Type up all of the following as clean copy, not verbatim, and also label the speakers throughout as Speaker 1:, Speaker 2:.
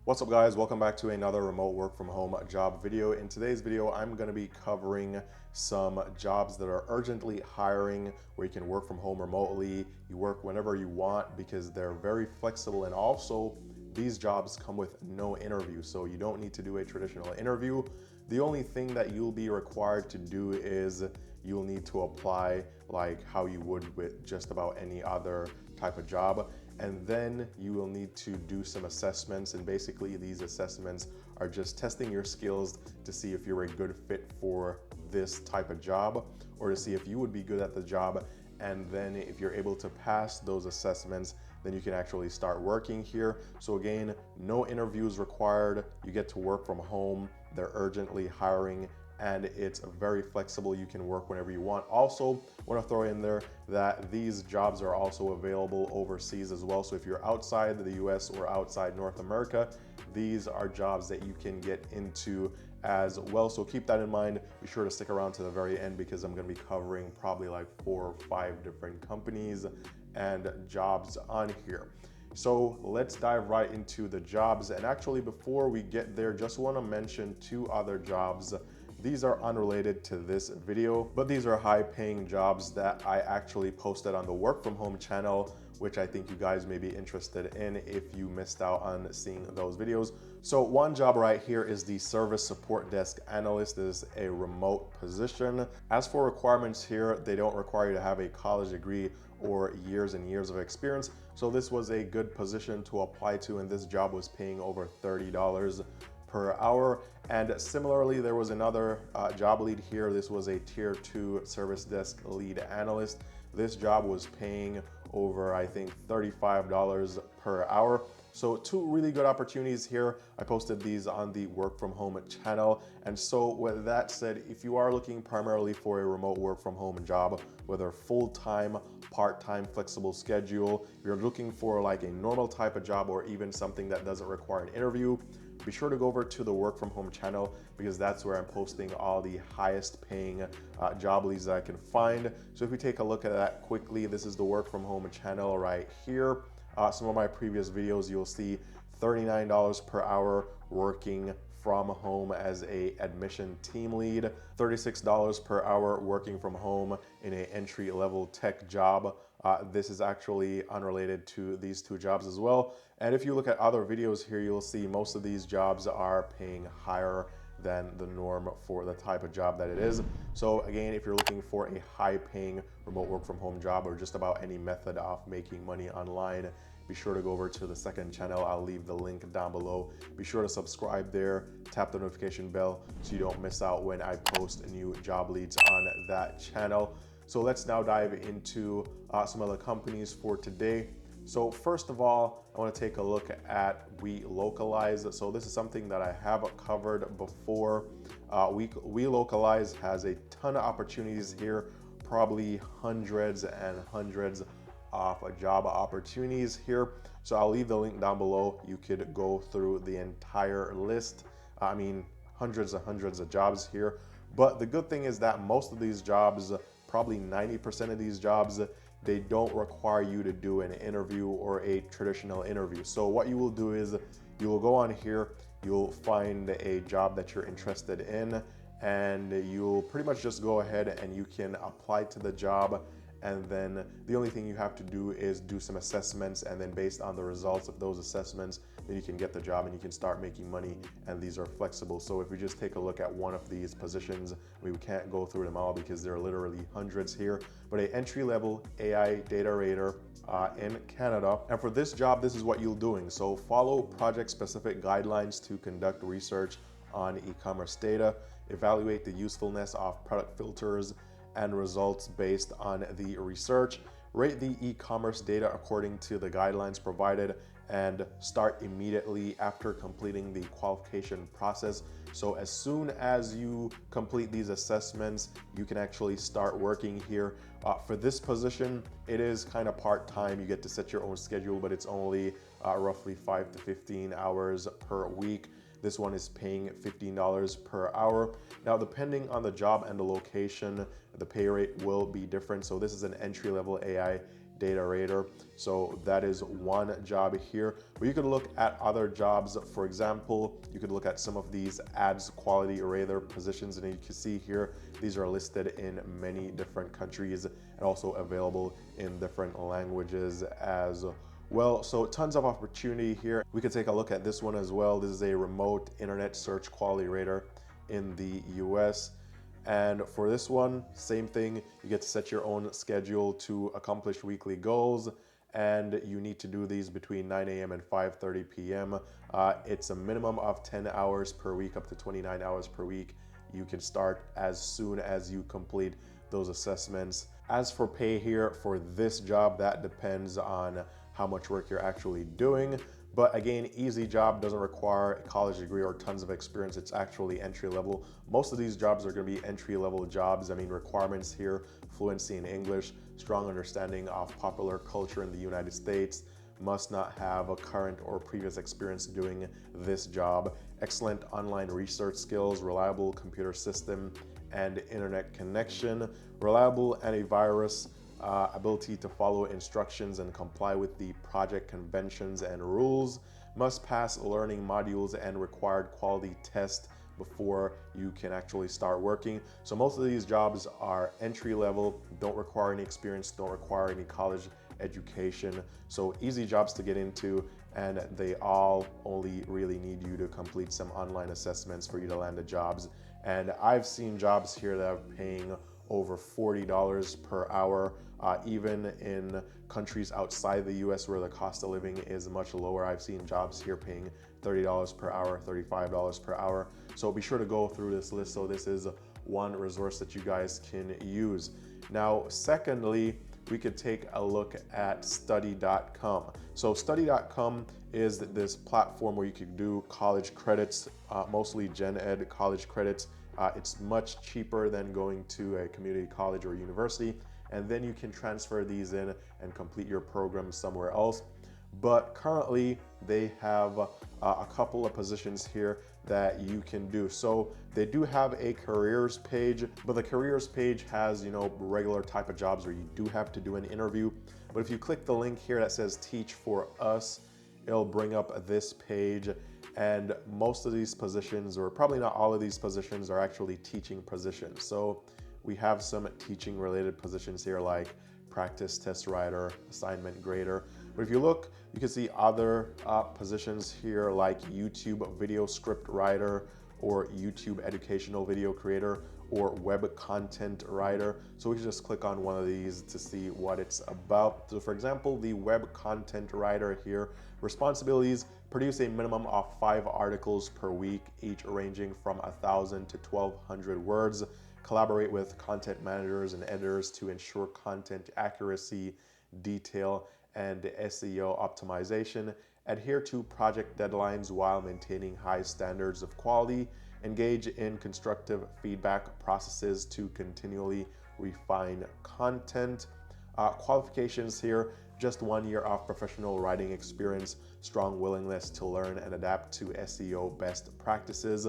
Speaker 1: What's up guys, welcome back to another remote work from home job video. In today's video, I'm going to be covering some jobs that are urgently hiring where you can work from home remotely. You work whenever you want because they're very flexible, and also these jobs come with no interview. So you don't need to do a traditional interview. The only thing that you'll be required to do is you'll need to apply like how you would with just about any other type of job. And then you will need to do some assessments, and basically these assessments are just testing your skills to see if you're a good fit for this type of job, or to see if you would be good at the job. And then if you're able to pass those assessments, then you can actually start working here. So again, no interviews required. You get to work from home. They're urgently hiring, and it's very flexible. You can work whenever you want. Also, want to throw in there that these jobs are also available overseas as well. So if you're outside the US or outside North America, these are jobs that you can get into as well. So keep that in mind. Be sure to stick around to the very end because I'm going to be covering probably like 4 or 5 different companies and jobs on here. So let's dive right into the jobs. And actually, before we get there, just want to mention 2 other jobs. These are unrelated to this video, but these are high-paying jobs that I actually posted on the work from home channel, which I think you guys may be interested in if you missed out on seeing those videos. So one job right here is the service support desk analyst. This is a remote position. As for requirements here, they don't require you to have a college degree or years and years of experience. So this was a good position to apply to, and this job was paying over $30 per hour. And similarly, there was another job lead here. This was a tier 2 service desk lead analyst. This job was paying over, I think, $35 per hour. So 2 really good opportunities here. I posted these on the work from home channel. And so with that said, if you are looking primarily for a remote work from home job, whether full-time, part-time, flexible schedule, you're looking for like a normal type of job or even something that doesn't require an interview, be sure to go over to the work from home channel because that's where I'm posting all the highest paying job leads that I can find. So if we take a look at that quickly, this is the work from home channel right here. Some of my previous videos, you'll see $39 per hour working from home as a admission team lead, $36 per hour working from home in an entry-level tech job. This is actually unrelated to these 2 jobs as well. And if you look at other videos here, you'll see most of these jobs are paying higher than the norm for the type of job that it is. So again, if you're looking for a high-paying remote work from home job or just about any method of making money online, be sure to go over to the second channel. I'll leave the link down below. Be sure to subscribe there, tap the notification bell so you don't miss out when I post new job leads on that channel. So let's now dive into some of the companies for today. So first of all, I want to take a look at localize. So this is something that I have covered before. localize has a ton of opportunities here, probably hundreds and hundreds of job opportunities here. So I'll leave the link down below. You could go through the entire list. I mean, hundreds and hundreds of jobs here. But the good thing is that most of these jobs, probably 90% of these jobs, they don't require you to do an interview or a traditional interview. So what you will do is you will go on here, you'll find a job that you're interested in, and you'll pretty much just go ahead and you can apply to the job. And then the only thing you have to do is do some assessments, and then based on the results of those assessments, then you can get the job and you can start making money. And these are flexible. So if we just take a look at one of these positions, we can't go through them all because there are literally hundreds here, but an entry-level AI data rater in Canada. And for this job, this is what you're doing. So follow project-specific guidelines to conduct research on e-commerce data, evaluate the usefulness of product filters and results based on the research, rate the e-commerce data according to the guidelines provided, and start immediately after completing the qualification process. So as soon as you complete these assessments, you can actually start working here. For this position, it is kind of part-time. You get to set your own schedule, but it's only roughly 5 to 15 hours per week. This one is paying $15 per hour. Now, depending on the job and the location, the pay rate will be different. So this is an entry-level AI data rater. So that is one job here. But you could look at other jobs. For example, you could look at some of these ads quality rater positions, and you can see here these are listed in many different countries and also available in different languages as well. So tons of opportunity here. We could take a look at this one as well. This is a remote internet search quality rater in the US. And for this one, same thing, you get to set your own schedule to accomplish weekly goals, and you need to do these between 9 a.m. and 5:30 p.m. It's a minimum of 10 hours per week, up to 29 hours per week. You can start as soon as you complete those assessments. As for pay here for this job, that depends on how much work you're actually doing. But again, easy job, doesn't require a college degree or tons of experience. It's actually entry level. Most of these jobs are going to be entry level jobs. I mean, requirements here: fluency in English, strong understanding of popular culture in the United States, must not have a current or previous experience doing this job, excellent online research skills, reliable computer system and internet connection, reliable antivirus, ability to follow instructions and comply with the project conventions and rules, must pass learning modules and required quality tests before you can actually start working. So most of these jobs are entry level, don't require any experience, don't require any college education. So easy jobs to get into, and they all only really need you to complete some online assessments for you to land the jobs. And I've seen jobs here that are paying over $40 per hour, even in countries outside the US where the cost of living is much lower. I've seen jobs here paying $30 per hour, $35 per hour. So be sure to go through this list. So this is one resource that you guys can use. Now, secondly, we could take a look at study.com. So study.com is this platform where you could do college credits, mostly gen ed college credits. It's much cheaper than going to a community college or university, and then you can transfer these in and complete your program somewhere else. But currently they have a couple of positions here that you can do. So they do have a careers page, but the careers page has, regular type of jobs where you do have to do an interview. But if you click the link here that says Teach for Us, it'll bring up this page. And most of these positions, or probably not all of these positions, are actually teaching positions. So we have some teaching related positions here like practice test writer, assignment grader. But if you look, you can see other positions here like YouTube video script writer, or YouTube educational video creator, or web content writer. So we can just click on one of these to see what it's about. So for example, the web content writer here, responsibilities: produce a minimum of 5 articles per week, each ranging from 1,000 to 1,200 words. Collaborate with content managers and editors to ensure content accuracy, detail, and SEO optimization. Adhere to project deadlines while maintaining high standards of quality. Engage in constructive feedback processes to continually refine content. Qualifications here: just 1 year of professional writing experience, strong willingness to learn and adapt to SEO best practices,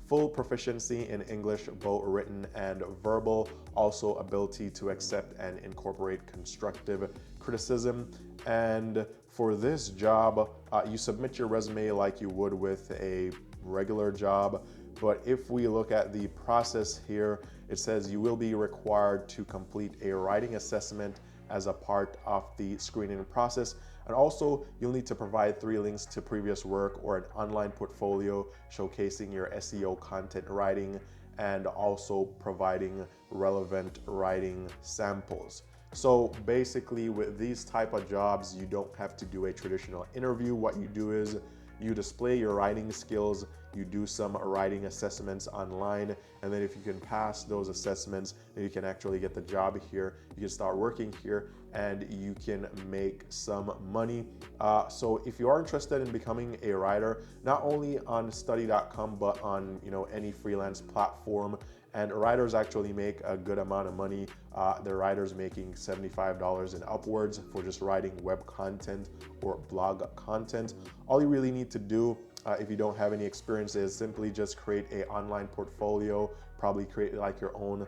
Speaker 1: full proficiency in English, both written and verbal, also ability to accept and incorporate constructive criticism. And for this job, you submit your resume like you would with a regular job. But if we look at the process here, it says you will be required to complete a writing assessment as a part of the screening process. And also, you'll need to provide 3 links to previous work or an online portfolio showcasing your SEO content writing, and also providing relevant writing samples. So basically, with these type of jobs, you don't have to do a traditional interview. What you do is you display your writing skills, you do some writing assessments online, and then if you can pass those assessments, then you can actually get the job here. You can start working here and you can make some money. So if you are interested in becoming a writer, not only on study.com, but on any freelance platform, and writers actually make a good amount of money. The writers making $75 and upwards for just writing web content or blog content. All you really need to do if you don't have any experience, is simply just create a online portfolio, probably create like your own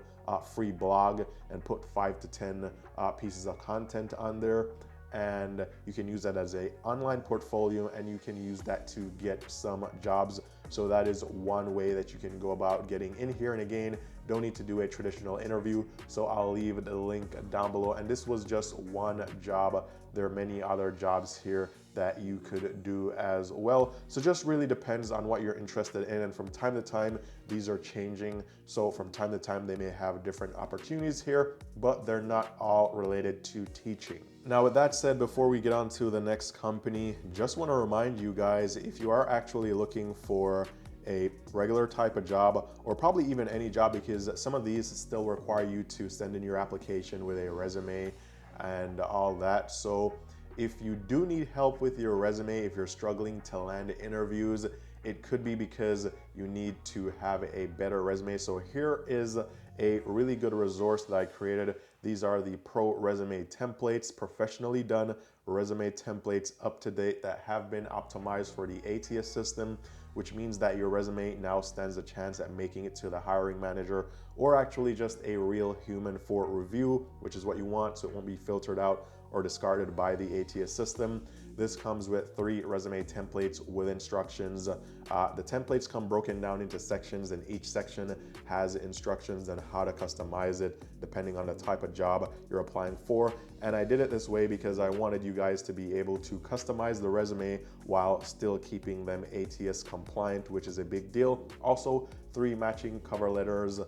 Speaker 1: free blog and put 5 to 10 pieces of content on there. And you can use that as a online portfolio, and you can use that to get some jobs. So that is one way that you can go about getting in here. And again, don't need to do a traditional interview, so I'll leave the link down below. And this was just one job. There are many other jobs here that you could do as well. So just really depends on what you're interested in, and from time to time these are changing. So from time to time they may have different opportunities here, but they're not all related to teaching. Now with that said, before we get on to the next company, just want to remind you guys, if you are actually looking for a regular type of job, or probably even any job, because some of these still require you to send in your application with a resume and all that. So if you do need help with your resume, if you're struggling to land interviews, it could be because you need to have a better resume. So here is a really good resource that I created. These are the pro resume templates, professionally done resume templates, up to date, that have been optimized for the ATS system, which means that your resume now stands a chance at making it to the hiring manager, or actually just a real human for review, which is what you want, so it won't be filtered out or discarded by the ATS system. This comes with 3 resume templates with instructions. The templates come broken down into sections, and each section has instructions on how to customize it depending on the type of job you're applying for. And I did it this way because I wanted you guys to be able to customize the resume while still keeping them ATS compliant, which is a big deal. Also, 3 matching cover letters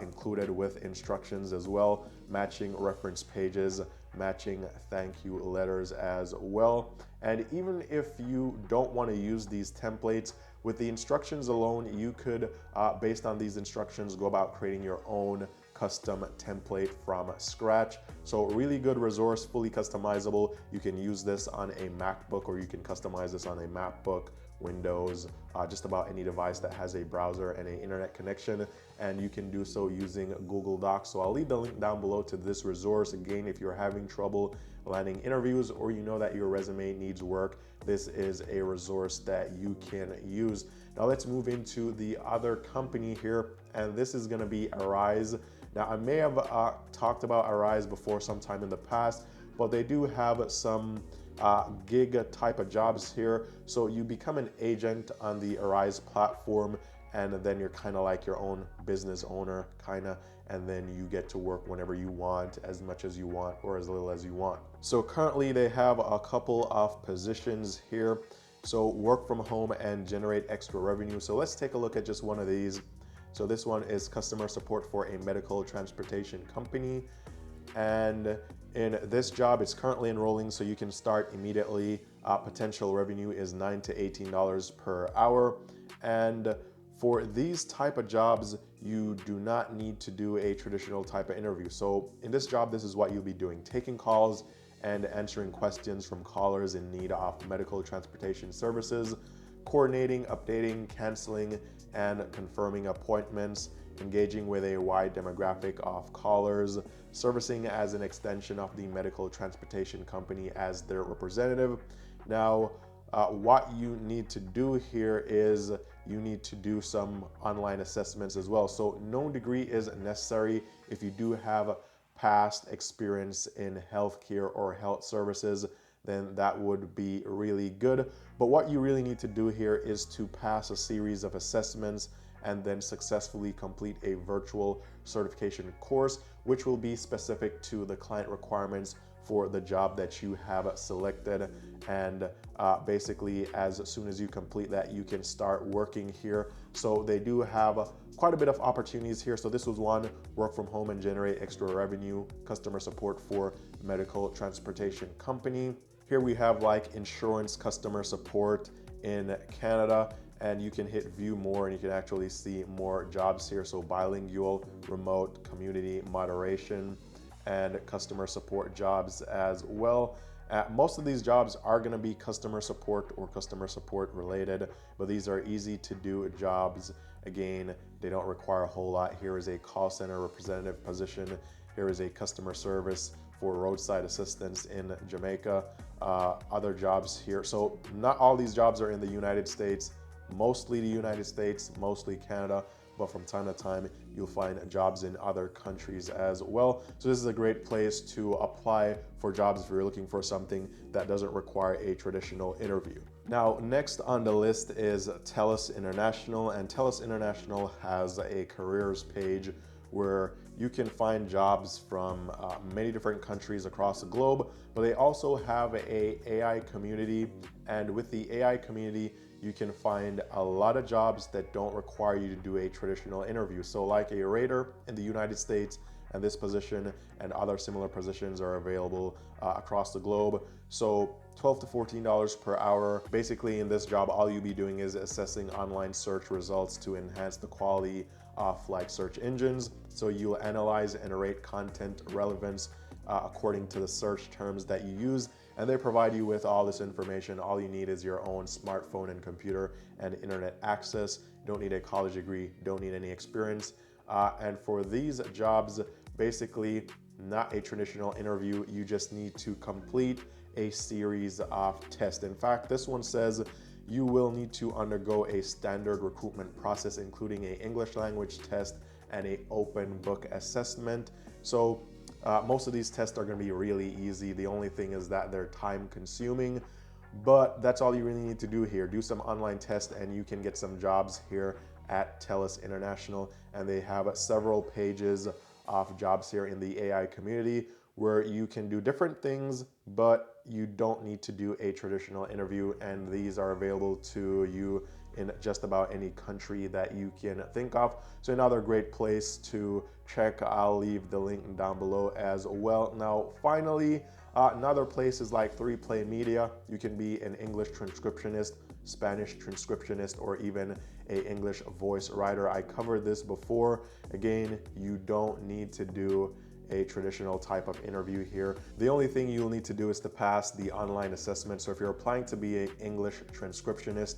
Speaker 1: included with instructions as well, matching reference pages, matching thank you letters as well. And even if you don't want to use these templates, with the instructions alone, you could, based on these instructions, go about creating your own custom template from scratch. So really good resource, fully customizable. You can use this on a MacBook, or you can customize this on a MacBook, Windows, just about any device that has a browser and an internet connection, and you can do so using Google Docs. So I'll leave the link down below to this resource. Again, if you're having trouble landing interviews, or you know that your resume needs work, this is a resource that you can use. Now let's move into the other company here, and this is going to be Arise. Now I may have talked about Arise before sometime in the past, but they do have some gig type of jobs here. So you become an agent on the Arise platform, and then you're kind of like your own business owner, and then you get to work whenever you want, as much as you want or as little as you want. So currently they have a couple of positions here. So work from home and generate extra revenue. So let's take a look at just one of these. So this one is customer support for a medical transportation company. And in this job, it's currently enrolling, so you can start immediately. Potential revenue is $9 to $18 per hour. And for these type of jobs, you do not need to do a traditional type of interview. So in this job, this is what you'll be doing: taking calls and answering questions from callers in need of medical transportation services, coordinating, updating, canceling, and confirming appointments, engaging with a wide demographic of callers, servicing as an extension of the medical transportation company as their representative. Now, what you need to do here is you need to do some online assessments as well. So no degree is necessary. If you do have past experience in healthcare or health services, then that would be really good. But what you really need to do here is to pass a series of assessments and then successfully complete a virtual certification course, which will be specific to the client requirements for the job that you have selected. And basically, as soon as you complete that, you can start working here. So they do have quite a bit of opportunities here. So this was one: work from home and generate extra revenue, customer support for medical transportation company. Here we have like insurance customer support in Canada, and you can hit view more and you can actually see more jobs here. So bilingual, remote, community moderation, and customer support jobs as well. Most of these jobs are going to be customer support or customer support related, but these are easy to do jobs. Again, they don't require a whole lot. Here is a call center representative position. Here is a customer service for roadside assistance in Jamaica. Other jobs here. So not all these jobs are in the United States. mostly the United States, mostly Canada, but from time to time you'll find jobs in other countries as well. So this is a great place to apply for jobs if you're looking for something that doesn't require a traditional interview. Now, next on the list is Telus International, and Telus International has a careers page where you can find jobs from many different countries across the globe, but they also have a AI community, and with the AI community, you can find a lot of jobs that don't require you to do a traditional interview. So like a rater in the United States, and this position and other similar positions are available across the globe. So $12 to $14 per hour. Basically in this job, all you'll be doing is assessing online search results to enhance the quality of like search engines. So you'll analyze and rate content relevance according to the search terms that you use, and they provide you with all this information. All you need is your own smartphone and computer and internet access. You don't need a college degree, don't need any experience. And for these jobs, basically not a traditional interview, you just need to complete a series of tests. In fact, this one says you will need to undergo a standard recruitment process, including an English language test and an open book assessment. So most of these tests are going to be really easy. The only thing is that they're time consuming, but that's all you really need to do here. Do some online tests and you can get some jobs here at Telus International. And they have several pages of jobs here in the AI community where you can do different things, but you don't need to do a traditional interview. And these are available to you in just about any country that you can think of. So another great place to check. I'll leave the link down below as well. Now, finally, another place is like 3Play Media. You can be an English transcriptionist, Spanish transcriptionist, or even an English voice writer. I covered this before. Again, you don't need to do a traditional type of interview here. The only thing you'll need to do is to pass the online assessment. So if you're applying to be an English transcriptionist,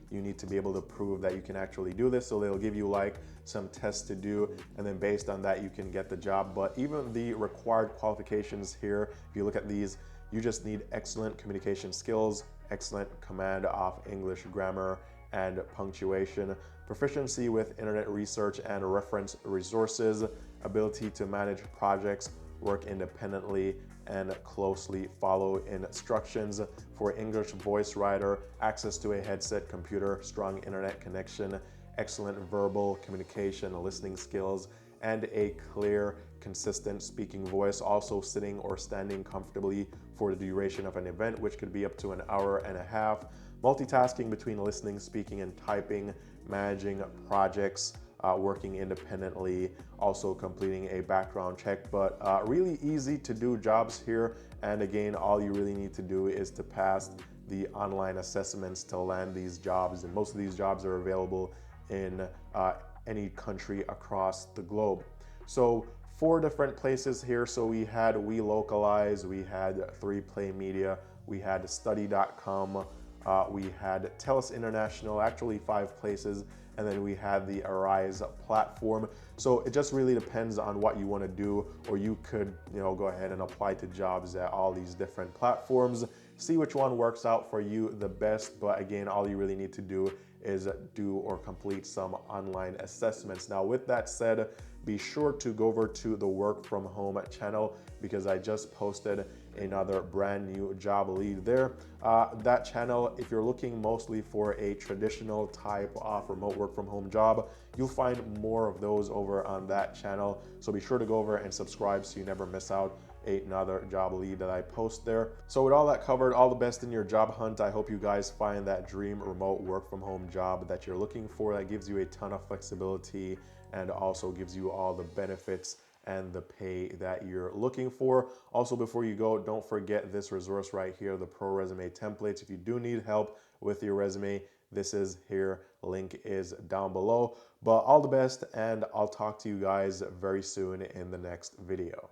Speaker 1: you need to be able to prove that you can actually do this. So they'll give you like some tests to do, and then based on that, you can get the job. But even the required qualifications here, if you look at these, you just need excellent communication skills, excellent command of English grammar and punctuation, proficiency with internet research and reference resources, ability to manage projects, work independently, and closely follow instructions. For English voice writer, access to a headset computer, strong internet connection, excellent verbal communication, listening skills, and a clear, consistent speaking voice. Also sitting or standing comfortably for the duration of an event, which could be up to an hour and a half. Multitasking between listening, speaking, and typing, managing projects, working independently, also completing a background check. But really easy to do jobs here. And again, all you really need to do is to pass the online assessments to land these jobs. And most of these jobs are available in any country across the globe. So 4 different places here. So we had localize, we had 3Play Media, we had study.com, we had Telus International, actually 5 places, and then we had the Arise platform. So it just really depends on what you want to do, or you could, go ahead and apply to jobs at all these different platforms. See which one works out for you the best. But again, all you really need to do is do or complete some online assessments. Now, with that said, be sure to go over to the Work From Home channel, because I just posted another brand new job lead there. That channel, if you're looking mostly for a traditional type of remote work from home job, you'll find more of those over on that channel. So be sure to go over and subscribe so you never miss out another job lead that I post there. So with all that covered, all the best in your job hunt. I hope you guys find that dream remote work from home job that you're looking for, that gives you a ton of flexibility and also gives you all the benefits and the pay that you're looking for. Also, before you go, don't forget this resource right here, the Pro Resume Templates. If you do need help with your resume, this is here, link is down below. But all the best, and I'll talk to you guys very soon in the next video.